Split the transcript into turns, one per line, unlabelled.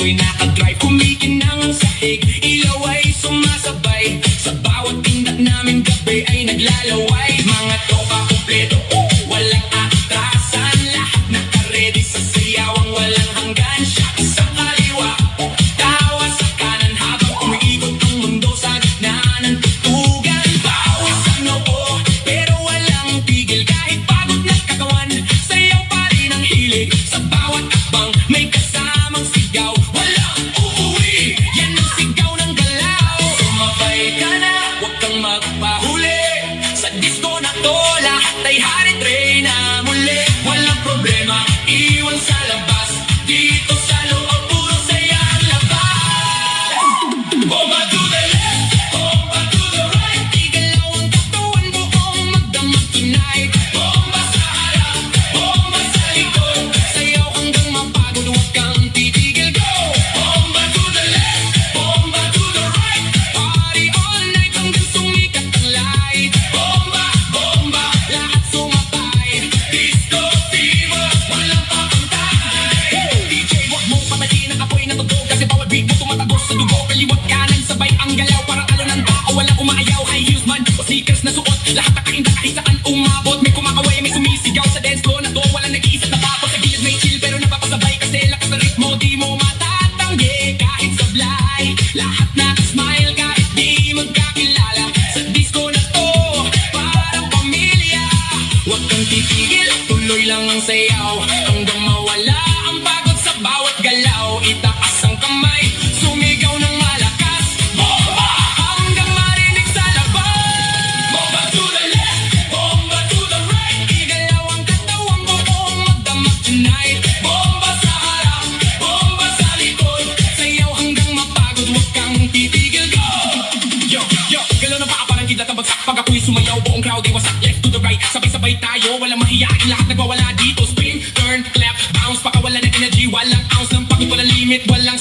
ako'y nakadrive, kumikinang ang sahig, ilaw ay sumasabay, sa bawat tindak namin gabi ay naglalaway. Mga tropa kumpleto, walang atrasan, lahat nakaredy sa sayawang walang hanggan. Siya sa kaliwa, tawa sa kanan habang umiikot ang mundo sa gitna ng tutugan. Bawas sa noo, pero walang tigil kahit pagod na katawan, sayaw pa rin ang hilig. Sa bawat akbang may kasamang sigaw, walang uuwi, yan ang sigaw ng galaw. Sumabay ka na, huwag kang magpahuli, sa disco na to lahat ay hari-tray na muli. Walang problema, iwan sa labas, dito sa loob puro saya ang labas. Bomba to the left, bomba to the right, igalaw ang katawan buong magdamag tonight. Bomba sa harap, bomba sa likod, sayaw hanggang mapagod, huwag kang titigil, go! Bomba to the left, bomba to the right, party all night hanggang sumikat ang light. Bomba, bomba, lahat sumabay, disco fever, walang papantay. DJ, wag mong patayin ang apoy na tugtog, kasi bawat beat mo tumatagos sa dugo. Kaliwat kanan, sabay ang galaw, parang alo ng tao, walang umaayaw. High heels man o sneakers na suot, lahat nakainda kahit saan umabot. May kumakaway, may sumisigaw sa dance floor na to, walang nag-iisip na tapos. Sa gilid may chill pero napapasabay, kasi lakas ng ritmo di mo matatanggi. Kahit sablay, lahat nakasmile kahit di magkakilala. Sa disco na to, parang pamilya, huwag kang titigil, tuloy lang ang sayaw hanggang mawala ang pagod sa bawat galaw. Itaas ang kamay, sumigaw ng malakas, bomba hanggang marinig sa labas. Bomba to the left, bomba to the right, igalaw ang katawang buong magdamag tonight. Bomba sa harap, bomba sa likod, sayaw hanggang mapagod, huwag kang titigil, go! Yo, yo, galaw ng paa parang kidlat ang bagsak, pag ako'y sumayaw buong crowd ay wasak. Left to the right, sabay-sabay tayo, walang mahiyain, lahat nagwawala dito. Spin, turn, clap, bounce, pakawala ng energy, walang ounce ng pagod, walang limit, walang